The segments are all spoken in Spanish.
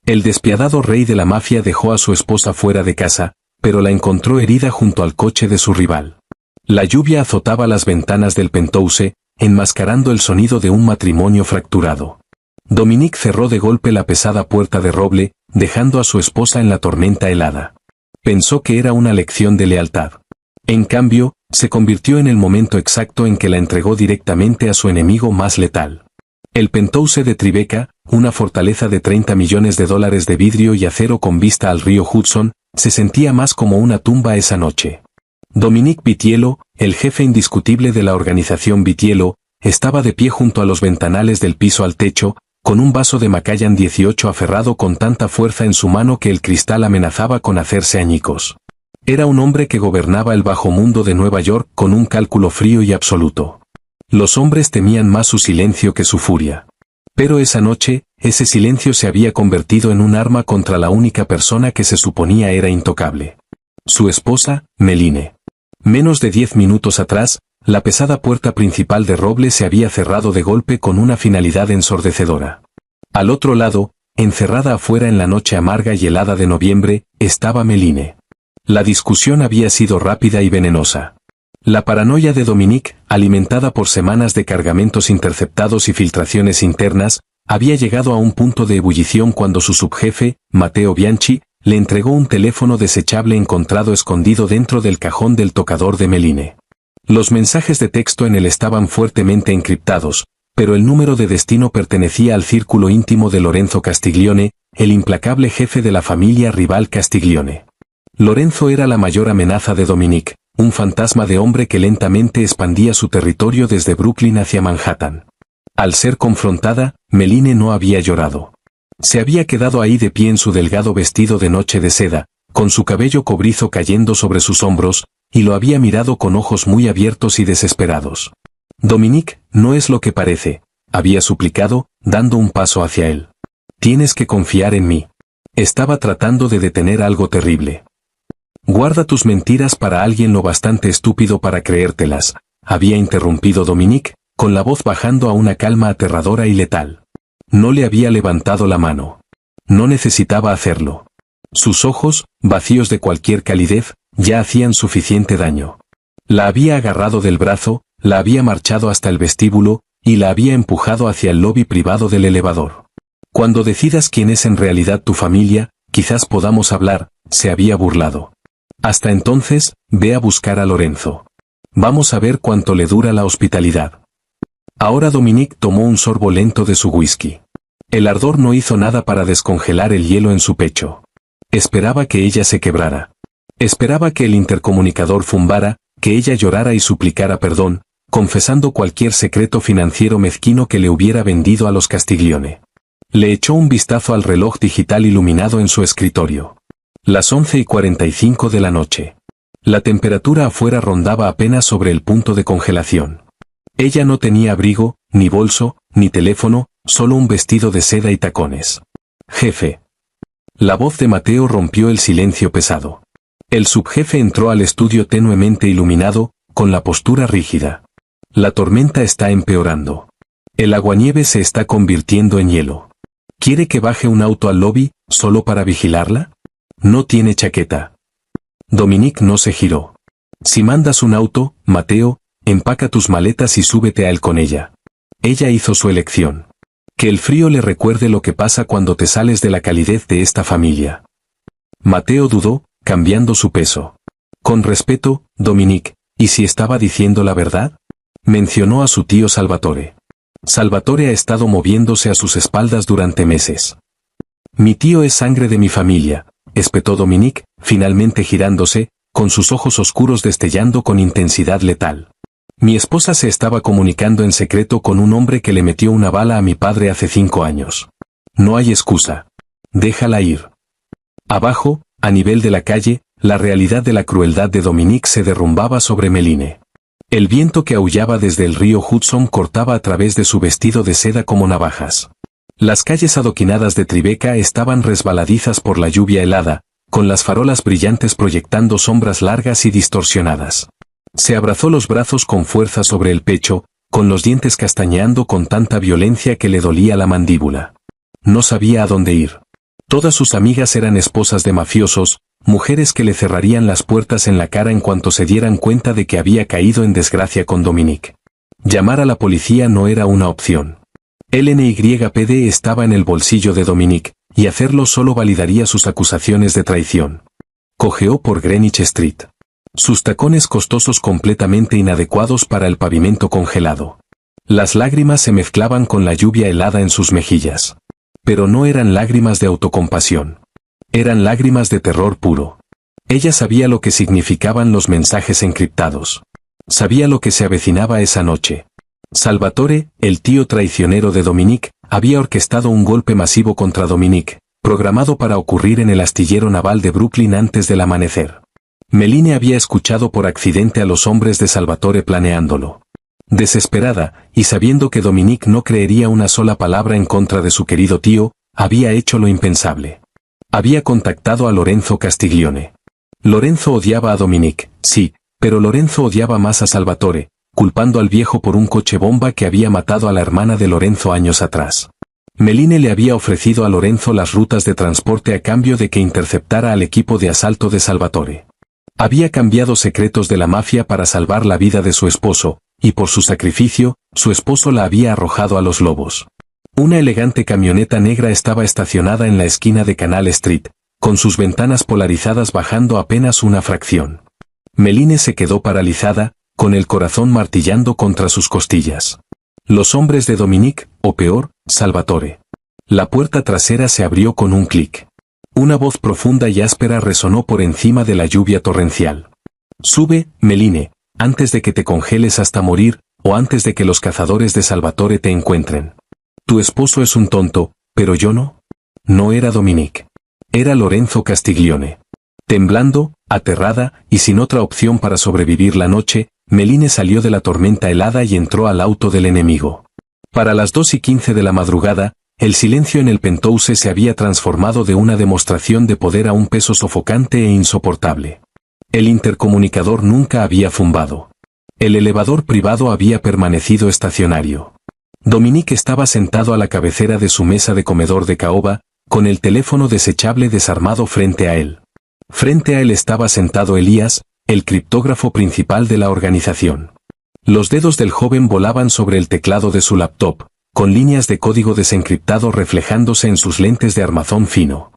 El despiadado rey de la mafia dejó a su esposa fuera de casa, pero la encontró herida junto al coche de su rival. La lluvia azotaba las ventanas del penthouse, enmascarando el sonido de un matrimonio fracturado. Dominique cerró de golpe la pesada puerta de roble, dejando a su esposa en la tormenta helada. Pensó que era una lección de lealtad. En cambio, se convirtió en el momento exacto en que la entregó directamente a su enemigo más letal. El penthouse de Tribeca, una fortaleza de $30 millones de vidrio y acero con vista al río Hudson, se sentía más como una tumba esa noche. Dominique Vitiello, el jefe indiscutible de la organización Vitiello, estaba de pie junto a los ventanales del piso al techo, con un vaso de Macallan 18 aferrado con tanta fuerza en su mano que el cristal amenazaba con hacerse añicos. Era un hombre que gobernaba el bajo mundo de Nueva York con un cálculo frío y absoluto. Los hombres temían más su silencio que su furia. Pero esa noche, ese silencio se había convertido en un arma contra la única persona que se suponía era intocable. Su esposa, Meline. Menos de 10 minutos atrás, la pesada puerta principal de roble se había cerrado de golpe con una finalidad ensordecedora. Al otro lado, encerrada afuera en la noche amarga y helada de noviembre, estaba Meline. La discusión había sido rápida y venenosa. La paranoia de Dominique, alimentada por semanas de cargamentos interceptados y filtraciones internas, había llegado a un punto de ebullición cuando su subjefe, Matteo Bianchi, le entregó un teléfono desechable encontrado escondido dentro del cajón del tocador de Meline. Los mensajes de texto en él estaban fuertemente encriptados, pero el número de destino pertenecía al círculo íntimo de Lorenzo Castiglione, el implacable jefe de la familia rival Castiglione. Lorenzo era la mayor amenaza de Dominique, un fantasma de hombre que lentamente expandía su territorio desde Brooklyn hacia Manhattan. Al ser confrontada, Meline no había llorado. Se había quedado ahí de pie en su delgado vestido de noche de seda, con su cabello cobrizo cayendo sobre sus hombros, y lo había mirado con ojos muy abiertos y desesperados. Dominique, no es lo que parece, había suplicado, dando un paso hacia él. Tienes que confiar en mí. Estaba tratando de detener algo terrible. Guarda tus mentiras para alguien lo bastante estúpido para creértelas, había interrumpido Dominique, con la voz bajando a una calma aterradora y letal. No le había levantado la mano. No necesitaba hacerlo. Sus ojos, vacíos de cualquier calidez, ya hacían suficiente daño. La había agarrado del brazo, la había marchado hasta el vestíbulo, y la había empujado hacia el lobby privado del elevador. Cuando decidas quién es en realidad tu familia, quizás podamos hablar, se había burlado. Hasta entonces, ve a buscar a Lorenzo. Vamos a ver cuánto le dura la hospitalidad. Ahora Dominique tomó un sorbo lento de su whisky. El ardor no hizo nada para descongelar el hielo en su pecho. Esperaba que ella se quebrara. Esperaba que el intercomunicador zumbara, que ella llorara y suplicara perdón, confesando cualquier secreto financiero mezquino que le hubiera vendido a los Castiglione. Le echó un vistazo al reloj digital iluminado en su escritorio. Las 11:45 de la noche. La temperatura afuera rondaba apenas sobre el punto de congelación. Ella no tenía abrigo, ni bolso, ni teléfono, solo un vestido de seda y tacones. Jefe. La voz de Matteo rompió el silencio pesado. El subjefe entró al estudio tenuemente iluminado, con la postura rígida. La tormenta está empeorando. El aguanieve se está convirtiendo en hielo. ¿Quiere que baje un auto al lobby, solo para vigilarla? No tiene chaqueta. Dominique no se giró. Si mandas un auto, Matteo, empaca tus maletas y súbete a él con ella. Ella hizo su elección. Que el frío le recuerde lo que pasa cuando te sales de la calidez de esta familia. Matteo dudó, cambiando su peso. Con respeto, Dominique, ¿y si estaba diciendo la verdad? Mencionó a su tío Salvatore. Salvatore ha estado moviéndose a sus espaldas durante meses. Mi tío es sangre de mi familia, espetó Dominique, finalmente girándose, con sus ojos oscuros destellando con intensidad letal. Mi esposa se estaba comunicando en secreto con un hombre que le metió una bala a mi padre hace 5 años. No hay excusa. Déjala ir. Abajo, a nivel de la calle, la realidad de la crueldad de Dominique se derrumbaba sobre Meline. El viento que aullaba desde el río Hudson cortaba a través de su vestido de seda como navajas. Las calles adoquinadas de Tribeca estaban resbaladizas por la lluvia helada, con las farolas brillantes proyectando sombras largas y distorsionadas. Se abrazó los brazos con fuerza sobre el pecho, con los dientes castañeando con tanta violencia que le dolía la mandíbula. No sabía a dónde ir. Todas sus amigas eran esposas de mafiosos, mujeres que le cerrarían las puertas en la cara en cuanto se dieran cuenta de que había caído en desgracia con Dominique. Llamar a la policía no era una opción. El NYPD estaba en el bolsillo de Dominique, y hacerlo solo validaría sus acusaciones de traición. Cojeó por Greenwich Street. Sus tacones costosos completamente inadecuados para el pavimento congelado. Las lágrimas se mezclaban con la lluvia helada en sus mejillas. Pero no eran lágrimas de autocompasión. Eran lágrimas de terror puro. Ella sabía lo que significaban los mensajes encriptados. Sabía lo que se avecinaba esa noche. Salvatore, el tío traicionero de Dominique, había orquestado un golpe masivo contra Dominique, programado para ocurrir en el astillero naval de Brooklyn antes del amanecer. Meline había escuchado por accidente a los hombres de Salvatore planeándolo. Desesperada, y sabiendo que Dominique no creería una sola palabra en contra de su querido tío, había hecho lo impensable. Había contactado a Lorenzo Castiglione. Lorenzo odiaba a Dominique, sí, pero Lorenzo odiaba más a Salvatore, culpando al viejo por un coche bomba que había matado a la hermana de Lorenzo años atrás. Meline le había ofrecido a Lorenzo las rutas de transporte a cambio de que interceptara al equipo de asalto de Salvatore. Había cambiado secretos de la mafia para salvar la vida de su esposo, y por su sacrificio, su esposo la había arrojado a los lobos. Una elegante camioneta negra estaba estacionada en la esquina de Canal Street, con sus ventanas polarizadas bajando apenas una fracción. Meline se quedó paralizada, con el corazón martillando contra sus costillas. Los hombres de Dominique, o peor, Salvatore. La puerta trasera se abrió con un clic. Una voz profunda y áspera resonó por encima de la lluvia torrencial. Sube, Meline, antes de que te congeles hasta morir, o antes de que los cazadores de Salvatore te encuentren. Tu esposo es un tonto, pero yo no. No era Dominique. Era Lorenzo Castiglione. Temblando, aterrada, y sin otra opción para sobrevivir la noche, Meline salió de la tormenta helada y entró al auto del enemigo. Para las 2:15 de la madrugada, el silencio en el penthouse se había transformado de una demostración de poder a un peso sofocante e insoportable. El intercomunicador nunca había zumbado. El elevador privado había permanecido estacionario. Dominique estaba sentado a la cabecera de su mesa de comedor de caoba, con el teléfono desechable desarmado frente a él. Frente a él estaba sentado Elías, el criptógrafo principal de la organización. Los dedos del joven volaban sobre el teclado de su laptop, con líneas de código desencriptado reflejándose en sus lentes de armazón fino.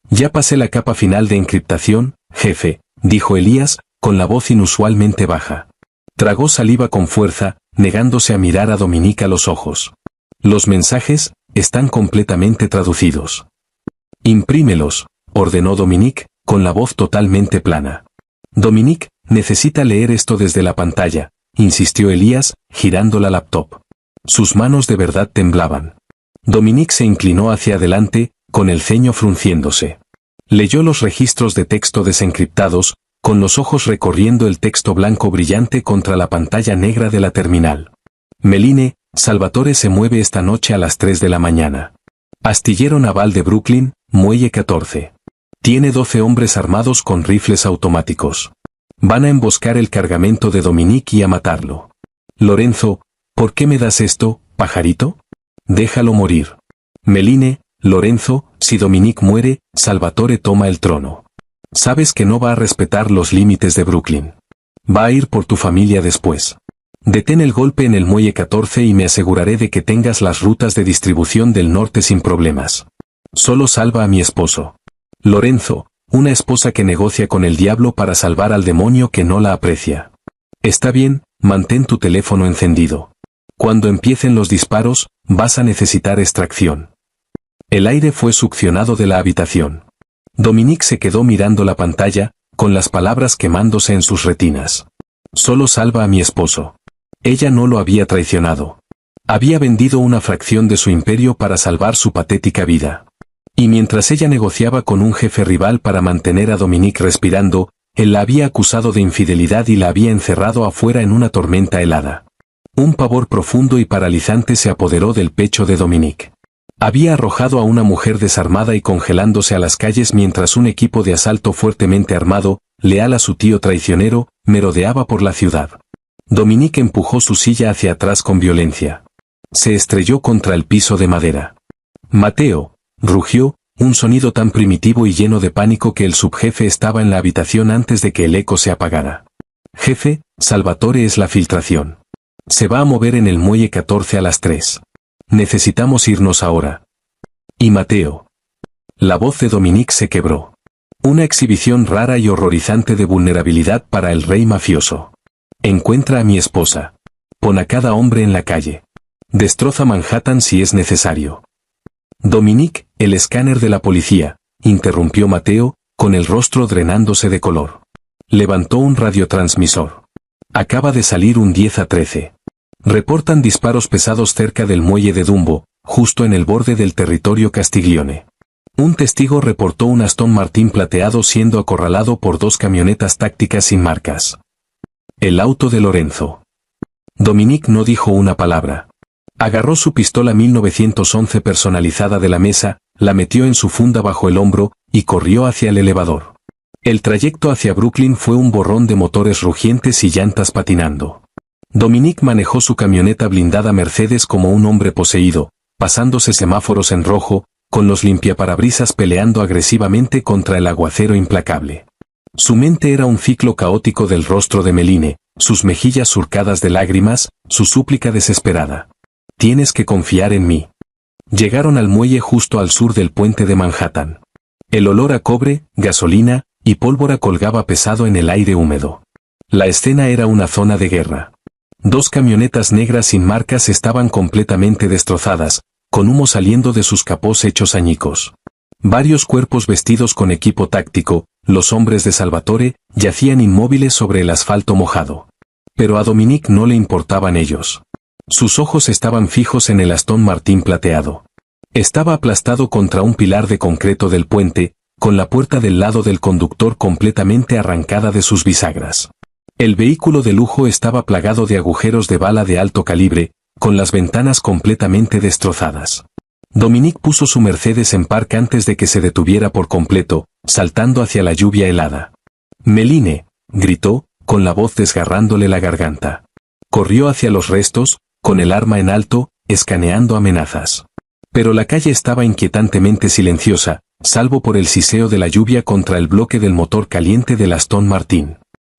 Ya pasé la capa final de encriptación, jefe, dijo Elías, con la voz inusualmente baja. Tragó saliva con fuerza, negándose a mirar a Dominique a los ojos. Los mensajes están completamente traducidos. Imprímelos, ordenó Dominique, con la voz totalmente plana. Dominique, necesita leer esto desde la pantalla, insistió Elías, girando la laptop. Sus manos de verdad temblaban. Dominique se inclinó hacia adelante, con el ceño frunciéndose. Leyó los registros de texto desencriptados, con los ojos recorriendo el texto blanco brillante contra la pantalla negra de la terminal. Meline, Salvatore se mueve esta noche a las 3 de la mañana. Astillero naval de Brooklyn, muelle 14. Tiene 12 hombres armados con rifles automáticos. Van a emboscar el cargamento de Dominique y a matarlo. Lorenzo, ¿por qué me das esto, pajarito? Déjalo morir. Meline, Lorenzo, si Dominique muere, Salvatore toma el trono. Sabes que no va a respetar los límites de Brooklyn. Va a ir por tu familia después. Detén el golpe en el muelle 14 y me aseguraré de que tengas las rutas de distribución del norte sin problemas. Solo salva a mi esposo. Lorenzo, una esposa que negocia con el diablo para salvar al demonio que no la aprecia. Está bien, mantén tu teléfono encendido. Cuando empiecen los disparos, vas a necesitar extracción. El aire fue succionado de la habitación. Dominique se quedó mirando la pantalla, con las palabras quemándose en sus retinas. Solo salva a mi esposo. Ella no lo había traicionado. Había vendido una fracción de su imperio para salvar su patética vida. Y mientras ella negociaba con un jefe rival para mantener a Dominique respirando, él la había acusado de infidelidad y la había encerrado afuera en una tormenta helada. Un pavor profundo y paralizante se apoderó del pecho de Dominique. Había arrojado a una mujer desarmada y congelándose a las calles mientras un equipo de asalto fuertemente armado, leal a su tío traicionero, merodeaba por la ciudad. Dominique empujó su silla hacia atrás con violencia. Se estrelló contra el piso de madera. Mateo, rugió, Un sonido tan primitivo y lleno de pánico que el subjefe estaba en la habitación antes de que el eco se apagara. Jefe, Salvatore es la filtración. Se va a mover en el muelle 14 a las 3. Necesitamos irnos ahora. ¿Y Matteo? La voz de Dominique se quebró. Una exhibición rara y horrorizante de vulnerabilidad para el rey mafioso. Encuentra a mi esposa. Pon a cada hombre en la calle. Destroza Manhattan si es necesario. Dominique, el escáner de la policía, interrumpió Matteo, con el rostro drenándose de color. Levantó un radiotransmisor. Acaba de salir un 10 a 13. Reportan disparos pesados cerca del muelle de Dumbo, justo en el borde del territorio Castiglione. Un testigo reportó un Aston Martin plateado siendo acorralado por 2 camionetas tácticas sin marcas. El auto de Lorenzo. Dominique no dijo una palabra. Agarró su pistola 1911 personalizada de la mesa, la metió en su funda bajo el hombro, y corrió hacia el elevador. El trayecto hacia Brooklyn fue un borrón de motores rugientes y llantas patinando. Dominique manejó su camioneta blindada Mercedes como un hombre poseído, pasándose semáforos en rojo, con los limpiaparabrisas peleando agresivamente contra el aguacero implacable. Su mente era un ciclo caótico del rostro de Meline, sus mejillas surcadas de lágrimas, su súplica desesperada. Tienes que confiar en mí. Llegaron al muelle justo al sur del puente de Manhattan. El olor a cobre, gasolina y pólvora colgaba pesado en el aire húmedo. La escena era una zona de guerra. 2 camionetas negras sin marcas estaban completamente destrozadas, con humo saliendo de sus capós hechos añicos. Varios cuerpos vestidos con equipo táctico, los hombres de Salvatore, yacían inmóviles sobre el asfalto mojado. Pero a Dominique no le importaban ellos. Sus ojos estaban fijos en el Aston Martin plateado. Estaba aplastado contra un pilar de concreto del puente, con la puerta del lado del conductor completamente arrancada de sus bisagras. El vehículo de lujo estaba plagado de agujeros de bala de alto calibre, con las ventanas completamente destrozadas. Dominique puso su Mercedes en park antes de que se detuviera por completo, saltando hacia la lluvia helada. «Meline», gritó, con la voz desgarrándole la garganta. Corrió hacia los restos, con el arma en alto, escaneando amenazas. Pero la calle estaba inquietantemente silenciosa, salvo por el siseo de la lluvia contra el bloque del motor caliente del Aston Martin.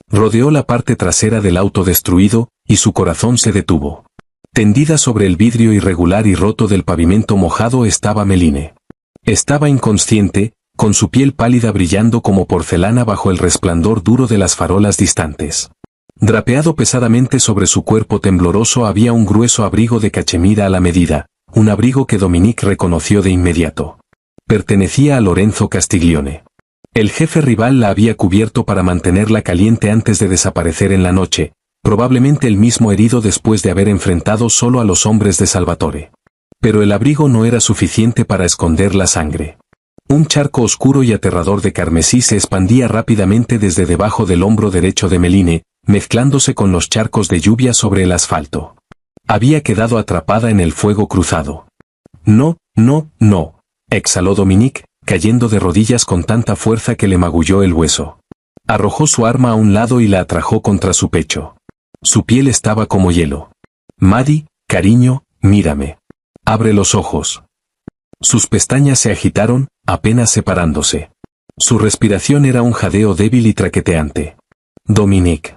Rodeó la parte trasera del auto destruido, y su corazón se detuvo. Tendida sobre el vidrio irregular y roto del pavimento mojado estaba Meline. Estaba inconsciente, con su piel pálida brillando como porcelana bajo el resplandor duro de las farolas distantes. Drapeado pesadamente sobre su cuerpo tembloroso había un grueso abrigo de cachemira a la medida, un abrigo que Dominique reconoció de inmediato. Pertenecía a Lorenzo Castiglione. El jefe rival la había cubierto para mantenerla caliente antes de desaparecer en la noche, probablemente el mismo herido después de haber enfrentado solo a los hombres de Salvatore. Pero el abrigo no era suficiente para esconder la sangre. Un charco oscuro y aterrador de carmesí se expandía rápidamente desde debajo del hombro derecho de Meline, mezclándose con los charcos de lluvia sobre el asfalto. Había quedado atrapada en el fuego cruzado. «No, no, no», exhaló Dominique, cayendo de rodillas con tanta fuerza que le magulló el hueso. Arrojó su arma a un lado y la atrajo contra su pecho. Su piel estaba como hielo. «Maddie, cariño, mírame. Abre los ojos». Sus pestañas se agitaron, apenas separándose. Su respiración era un jadeo débil y traqueteante. «Dominique.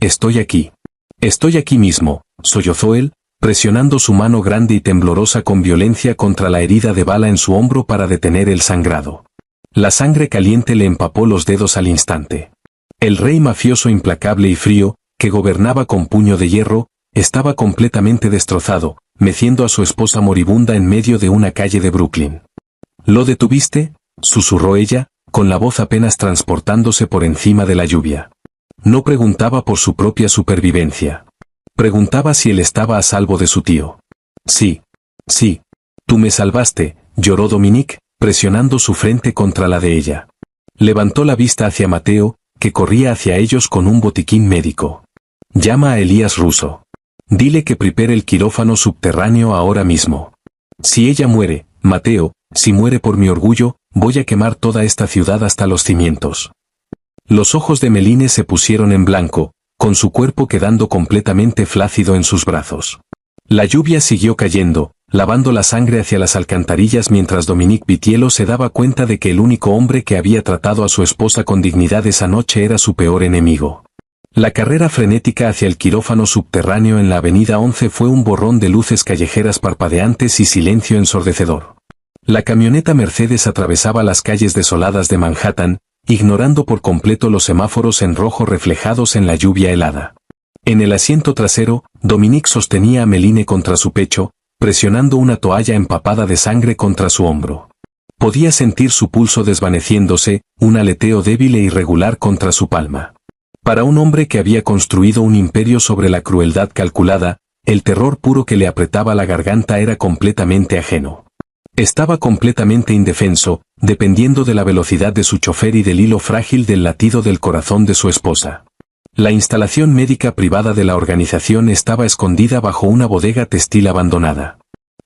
Estoy aquí. Estoy aquí mismo», sollozó él, presionando su mano grande y temblorosa con violencia contra la herida de bala en su hombro para detener el sangrado. La sangre caliente le empapó los dedos al instante. El rey mafioso implacable y frío, que gobernaba con puño de hierro, estaba completamente destrozado, meciendo a su esposa moribunda en medio de una calle de Brooklyn. «¿Lo detuviste?», susurró ella, con la voz apenas transportándose por encima de la lluvia. No preguntaba por su propia supervivencia. Preguntaba si él estaba a salvo de su tío. «Sí. Sí. Tú me salvaste», lloró Dominique, presionando su frente contra la de ella. Levantó la vista hacia Matteo, que corría hacia ellos con un botiquín médico. «Llama a Elías Russo. Dile que prepare el quirófano subterráneo ahora mismo. Si ella muere, Matteo, si muere por mi orgullo, voy a quemar toda esta ciudad hasta los cimientos». Los ojos de Meline se pusieron en blanco, con su cuerpo quedando completamente flácido en sus brazos. La lluvia siguió cayendo, lavando la sangre hacia las alcantarillas mientras Dominique Vitiello se daba cuenta de que el único hombre que había tratado a su esposa con dignidad esa noche era su peor enemigo. La carrera frenética hacia el quirófano subterráneo en la avenida 11 fue un borrón de luces callejeras parpadeantes y silencio ensordecedor. La camioneta Mercedes atravesaba las calles desoladas de Manhattan, ignorando por completo los semáforos en rojo reflejados en la lluvia helada. En el asiento trasero, Dominique sostenía a Meline contra su pecho, presionando una toalla empapada de sangre contra su hombro. Podía sentir su pulso desvaneciéndose, un aleteo débil e irregular contra su palma. Para un hombre que había construido un imperio sobre la crueldad calculada, el terror puro que le apretaba la garganta era completamente ajeno. Estaba completamente indefenso, dependiendo de la velocidad de su chofer y del hilo frágil del latido del corazón de su esposa. La instalación médica privada de la organización estaba escondida bajo una bodega textil abandonada.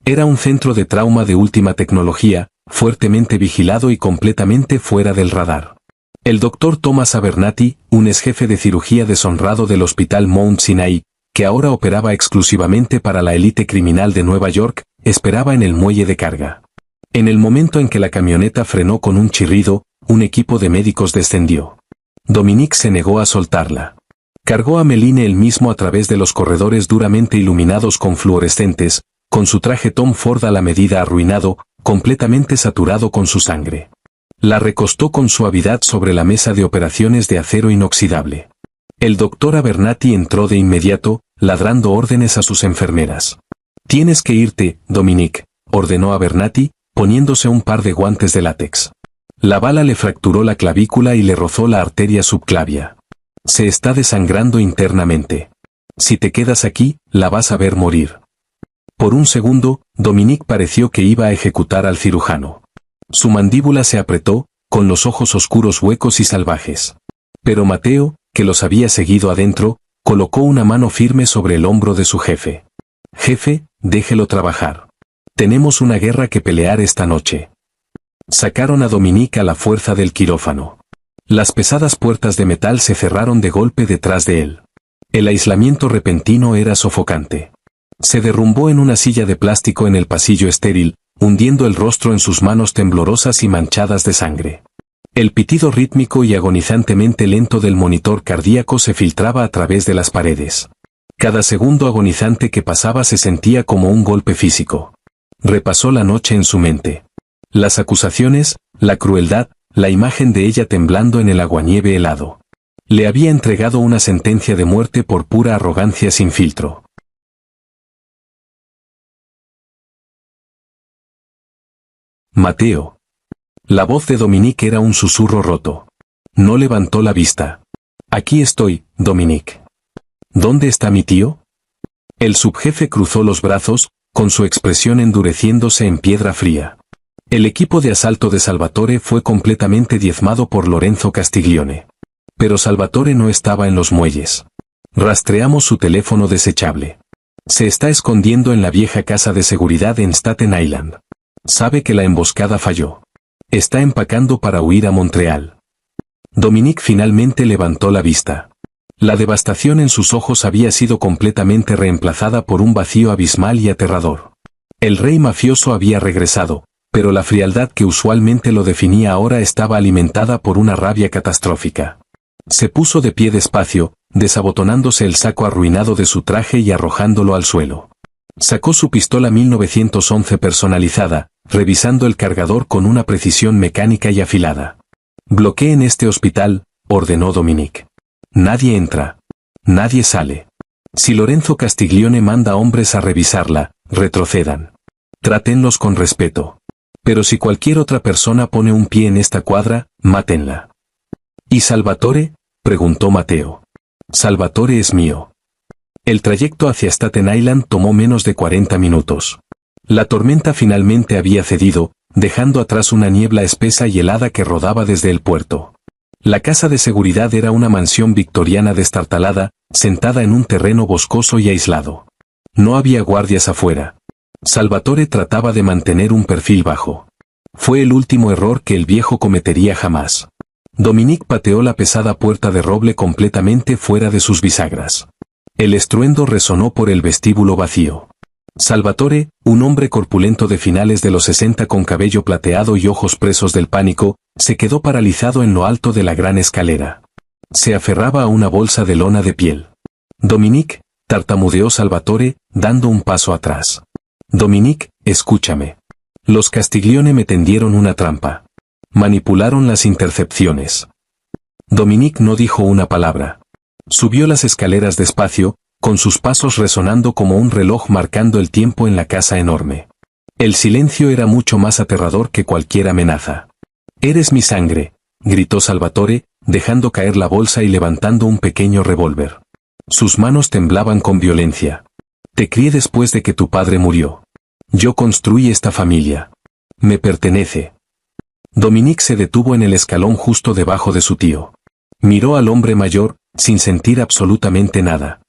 Era un centro de trauma de última tecnología, fuertemente vigilado y completamente fuera del radar. El doctor Thomas Abernathy, un exjefe de cirugía deshonrado del Hospital Mount Sinai, que ahora operaba exclusivamente para la élite criminal de Nueva York, esperaba en el muelle de carga. En el momento en que la camioneta frenó con un chirrido, un equipo de médicos descendió. Dominique se negó a soltarla. Cargó a Meline él mismo a través de los corredores duramente iluminados con fluorescentes, con su traje Tom Ford a la medida arruinado, completamente saturado con su sangre. La recostó con suavidad sobre la mesa de operaciones de acero inoxidable. El doctor Abernathy entró de inmediato, ladrando órdenes a sus enfermeras. «Tienes que irte, Dominique», ordenó Abernathy, poniéndose un par de guantes de látex. La bala le fracturó la clavícula y le rozó la arteria subclavia. Se está desangrando internamente. Si te quedas aquí, la vas a ver morir. Por un segundo, Dominique pareció que iba a ejecutar al cirujano. Su mandíbula se apretó, con los ojos oscuros huecos y salvajes. Pero Mateo, que los había seguido adentro, colocó una mano firme sobre el hombro de su jefe. «Jefe, déjelo trabajar. Tenemos una guerra que pelear esta noche». Sacaron a Dominique a la fuerza del quirófano. Las pesadas puertas de metal se cerraron de golpe detrás de él. El aislamiento repentino era sofocante. Se derrumbó en una silla de plástico en el pasillo estéril, hundiendo el rostro en sus manos temblorosas y manchadas de sangre. El pitido rítmico y agonizantemente lento del monitor cardíaco se filtraba a través de las paredes. Cada segundo agonizante que pasaba se sentía como un golpe físico. Repasó la noche en su mente. Las acusaciones, la crueldad, la imagen de ella temblando en el aguanieve helado. Le había entregado una sentencia de muerte por pura arrogancia sin filtro. Mateo. La voz de Dominique era un susurro roto. No levantó la vista. «Aquí estoy, Dominique». «¿Dónde está mi tío?» El subjefe cruzó los brazos, con su expresión endureciéndose en piedra fría. El equipo de asalto de Salvatore fue completamente diezmado por Lorenzo Castiglione. Pero Salvatore no estaba en los muelles. Rastreamos su teléfono desechable. Se está escondiendo en la vieja casa de seguridad en Staten Island. Sabe que la emboscada falló. Está empacando para huir a Montreal. Dominique finalmente levantó la vista. La devastación en sus ojos había sido completamente reemplazada por un vacío abismal y aterrador. El rey mafioso había regresado, pero la frialdad que usualmente lo definía ahora estaba alimentada por una rabia catastrófica. Se puso de pie despacio, desabotonándose el saco arruinado de su traje y arrojándolo al suelo. Sacó su pistola 1911 personalizada, revisando el cargador con una precisión mecánica y afilada. «Bloqueen este hospital», ordenó Dominique. «Nadie entra. Nadie sale. Si Lorenzo Castiglione manda hombres a revisarla, retrocedan. Trátenlos con respeto. Pero si cualquier otra persona pone un pie en esta cuadra, mátenla». «¿Y Salvatore?», preguntó Mateo. «Salvatore es mío». El trayecto hacia Staten Island tomó menos de 40 minutos. La tormenta finalmente había cedido, dejando atrás una niebla espesa y helada que rodaba desde el puerto. La casa de seguridad era una mansión victoriana destartalada, sentada en un terreno boscoso y aislado. No había guardias afuera. Salvatore trataba de mantener un perfil bajo. Fue el último error que el viejo cometería jamás. Dominique pateó la pesada puerta de roble completamente fuera de sus bisagras. El estruendo resonó por el vestíbulo vacío. Salvatore, un hombre corpulento de finales de los 60 con cabello plateado y ojos presos del pánico, se quedó paralizado en lo alto de la gran escalera. Se aferraba a una bolsa de lona de piel. Dominique, tartamudeó Salvatore, dando un paso atrás. Dominique, escúchame. Los Castiglione me tendieron una trampa. Manipularon las intercepciones. Dominique no dijo una palabra. Subió las escaleras despacio, con sus pasos resonando como un reloj marcando el tiempo en la casa enorme. El silencio era mucho más aterrador que cualquier amenaza. «Eres mi sangre», gritó Salvatore, dejando caer la bolsa y levantando un pequeño revólver. Sus manos temblaban con violencia. «Te crié después de que tu padre murió. Yo construí esta familia. Me pertenece». Dominique se detuvo en el escalón justo debajo de su tío. Miró al hombre mayor, sin sentir absolutamente nada.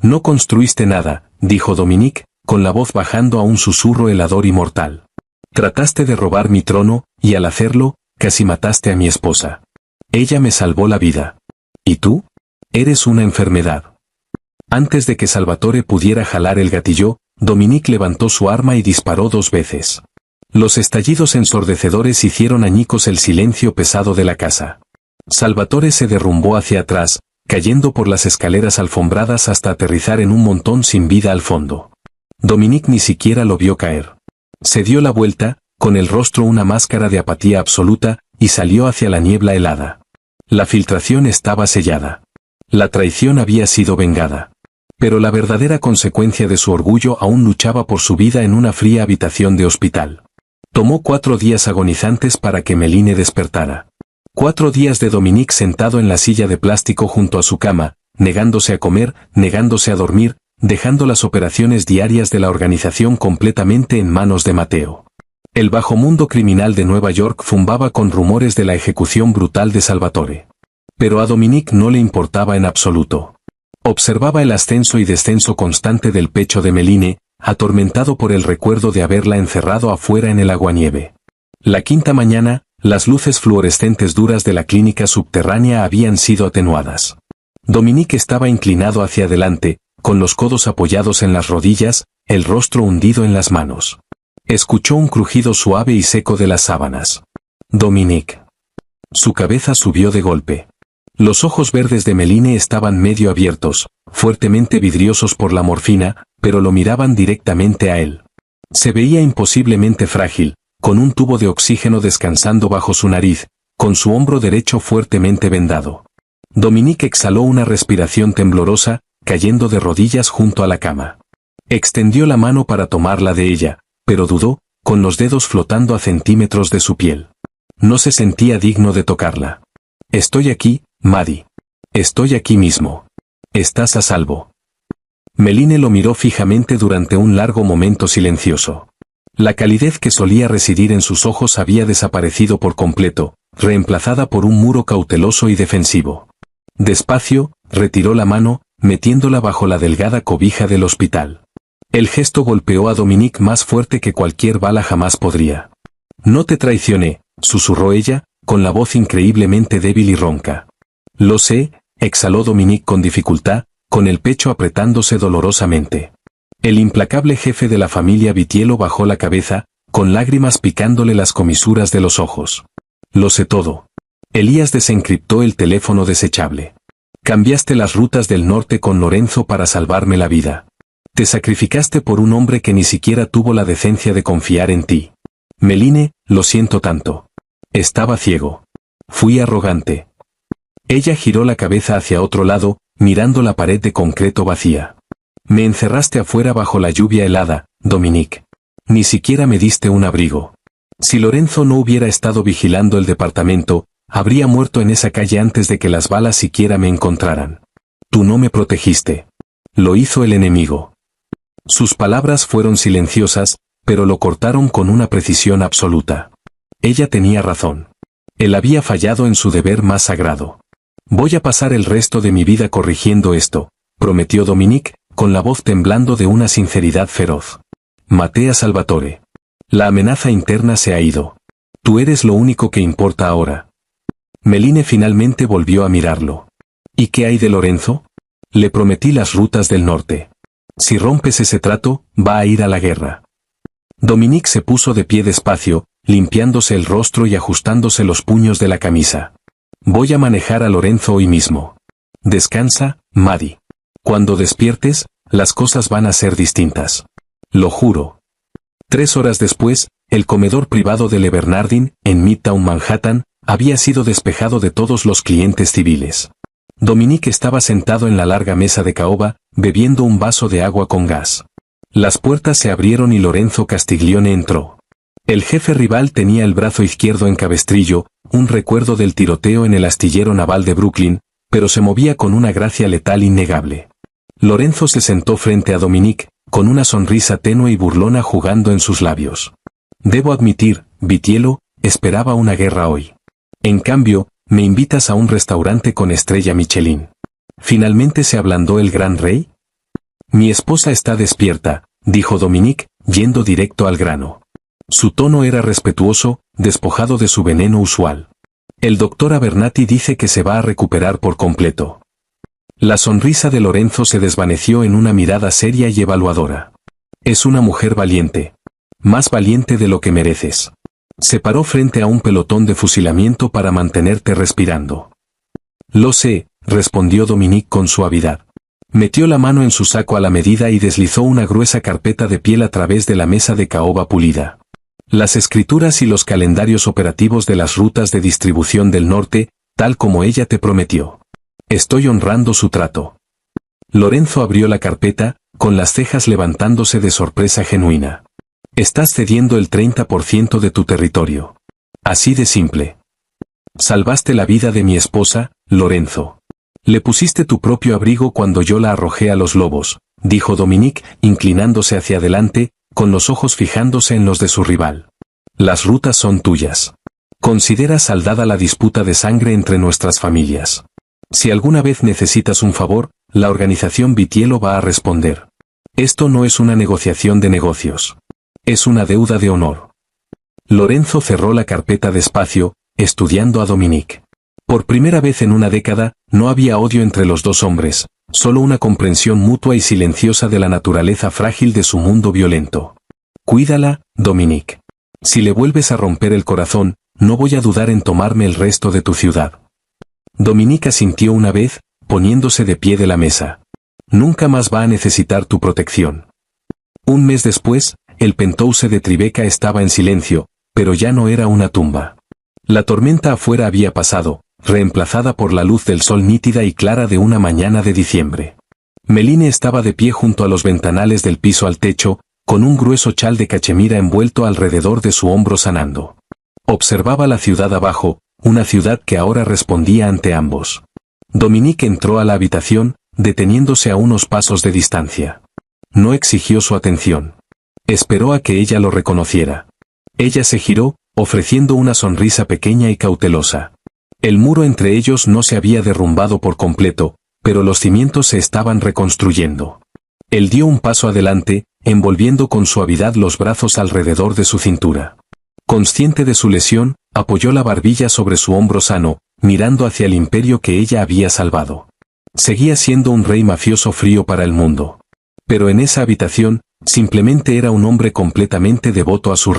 «No construiste nada», dijo Dominique, con la voz bajando a un susurro helador y mortal. «Trataste de robar mi trono, y al hacerlo, casi mataste a mi esposa. Ella me salvó la vida. ¿Y tú? Eres una enfermedad». Antes de que Salvatore pudiera jalar el gatillo, Dominique levantó su arma y disparó 2 veces. Los estallidos ensordecedores hicieron añicos el silencio pesado de la casa. Salvatore se derrumbó hacia atrás, cayendo por las escaleras alfombradas hasta aterrizar en un montón sin vida al fondo. Dominique ni siquiera lo vio caer. Se dio la vuelta, con el rostro una máscara de apatía absoluta, y salió hacia la niebla helada. La filtración estaba sellada. La traición había sido vengada. Pero la verdadera consecuencia de su orgullo aún luchaba por su vida en una fría habitación de hospital. Tomó 4 días agonizantes para que Méline despertara. 4 días de Dominique sentado en la silla de plástico junto a su cama, negándose a comer, negándose a dormir, dejando las operaciones diarias de la organización completamente en manos de Matteo. El bajo mundo criminal de Nueva York zumbaba con rumores de la ejecución brutal de Salvatore. Pero a Dominique no le importaba en absoluto. Observaba el ascenso y descenso constante del pecho de Méline, atormentado por el recuerdo de haberla encerrado afuera en el aguanieve. La quinta mañana, las luces fluorescentes duras de la clínica subterránea habían sido atenuadas. Dominique estaba inclinado hacia adelante, con los codos apoyados en las rodillas, el rostro hundido en las manos. Escuchó un crujido suave y seco de las sábanas. Dominique. Su cabeza subió de golpe. Los ojos verdes de Méline estaban medio abiertos, fuertemente vidriosos por la morfina, pero lo miraban directamente a él. Se veía imposiblemente frágil, con un tubo de oxígeno descansando bajo su nariz, con su hombro derecho fuertemente vendado. Dominique exhaló una respiración temblorosa, cayendo de rodillas junto a la cama. Extendió la mano para tomarla de ella, pero dudó, con los dedos flotando a centímetros de su piel. No se sentía digno de tocarla. «Estoy aquí, Maddie. Estoy aquí mismo. Estás a salvo». Méline lo miró fijamente durante un largo momento silencioso. La calidez que solía residir en sus ojos había desaparecido por completo, reemplazada por un muro cauteloso y defensivo. Despacio, retiró la mano, metiéndola bajo la delgada cobija del hospital. El gesto golpeó a Dominique más fuerte que cualquier bala jamás podría. «No te traicioné», susurró ella, con la voz increíblemente débil y ronca. «Lo sé», exhaló Dominique con dificultad, con el pecho apretándose dolorosamente. El implacable jefe de la familia Vitiello bajó la cabeza, con lágrimas picándole las comisuras de los ojos. «Lo sé todo». Elías desencriptó el teléfono desechable. «Cambiaste las rutas del norte con Lorenzo para salvarme la vida. Te sacrificaste por un hombre que ni siquiera tuvo la decencia de confiar en ti. Méline, lo siento tanto. Estaba ciego. Fui arrogante». Ella giró la cabeza hacia otro lado, mirando la pared de concreto vacía. «Me encerraste afuera bajo la lluvia helada, Dominique. Ni siquiera me diste un abrigo. Si Lorenzo no hubiera estado vigilando el departamento, habría muerto en esa calle antes de que las balas siquiera me encontraran. Tú no me protegiste. Lo hizo el enemigo». Sus palabras fueron silenciosas, pero lo cortaron con una precisión absoluta. Ella tenía razón. Él había fallado en su deber más sagrado. «Voy a pasar el resto de mi vida corrigiendo esto», prometió Dominique, con la voz temblando de una sinceridad feroz. «Maté a Salvatore. La amenaza interna se ha ido. Tú eres lo único que importa ahora». Méline finalmente volvió a mirarlo. «¿Y qué hay de Lorenzo? Le prometí las rutas del norte. Si rompes ese trato, va a ir a la guerra. Dominique se puso de pie despacio, limpiándose el rostro y ajustándose los puños de la camisa. Voy a manejar a Lorenzo hoy mismo. Descansa, Maddie. Cuando despiertes, las cosas van a ser distintas. Lo juro. 3 horas después, el comedor privado de Le Bernardin, en Midtown Manhattan, había sido despejado de todos los clientes civiles. Dominique estaba sentado en la larga mesa de caoba, bebiendo un vaso de agua con gas. Las puertas se abrieron y Lorenzo Castiglione entró. El jefe rival tenía el brazo izquierdo en cabestrillo, un recuerdo del tiroteo en el astillero naval de Brooklyn, pero se movía con una gracia letal innegable. Lorenzo se sentó frente a Dominique, con una sonrisa tenue y burlona jugando en sus labios. Debo admitir, Vitiello, esperaba una guerra hoy. En cambio, me invitas a un restaurante con estrella Michelin. ¿Finalmente se ablandó el gran rey? Mi esposa está despierta, dijo Dominique, yendo directo al grano. Su tono era respetuoso, despojado de su veneno usual. El doctor Abernathy dice que se va a recuperar por completo. La sonrisa de Lorenzo se desvaneció en una mirada seria y evaluadora. Es una mujer valiente. Más valiente de lo que mereces. Se paró frente a un pelotón de fusilamiento para mantenerte respirando. Lo sé, respondió Dominique con suavidad. Metió la mano en su saco a la medida y deslizó una gruesa carpeta de piel a través de la mesa de caoba pulida. Las escrituras y los calendarios operativos de las rutas de distribución del norte, tal como ella te prometió. Estoy honrando su trato. Lorenzo abrió la carpeta, con las cejas levantándose de sorpresa genuina. Estás cediendo el 30% de tu territorio. Así de simple. Salvaste la vida de mi esposa, Lorenzo. Le pusiste tu propio abrigo cuando yo la arrojé a los lobos, dijo Dominique, inclinándose hacia adelante, con los ojos fijándose en los de su rival. Las rutas son tuyas. Considera saldada la disputa de sangre entre nuestras familias. Si alguna vez necesitas un favor, la organización Vitiello va a responder. Esto no es una negociación de negocios. Es una deuda de honor. Lorenzo cerró la carpeta despacio, estudiando a Dominique. Por primera vez en una década, no había odio entre los dos hombres, solo una comprensión mutua y silenciosa de la naturaleza frágil de su mundo violento. Cuídala, Dominique. Si le vuelves a romper el corazón, no voy a dudar en tomarme el resto de tu ciudad. Dominique asintió una vez, poniéndose de pie de la mesa. Nunca más va a necesitar tu protección. Un mes después, el penthouse de Tribeca estaba en silencio, pero ya no era una tumba. La tormenta afuera había pasado, reemplazada por la luz del sol nítida y clara de una mañana de diciembre. Meline estaba de pie junto a los ventanales del piso al techo, con un grueso chal de cachemira envuelto alrededor de su hombro sanando. Observaba la ciudad abajo, una ciudad que ahora respondía ante ambos. Dominique entró a la habitación, deteniéndose a unos pasos de distancia. No exigió su atención. Esperó a que ella lo reconociera. Ella se giró, ofreciendo una sonrisa pequeña y cautelosa. El muro entre ellos no se había derrumbado por completo, pero los cimientos se estaban reconstruyendo. Él dio un paso adelante, envolviendo con suavidad los brazos alrededor de su cintura. Consciente de su lesión, apoyó la barbilla sobre su hombro sano, mirando hacia el imperio que ella había salvado. Seguía siendo un rey mafioso frío para el mundo. Pero en esa habitación, simplemente era un hombre completamente devoto a su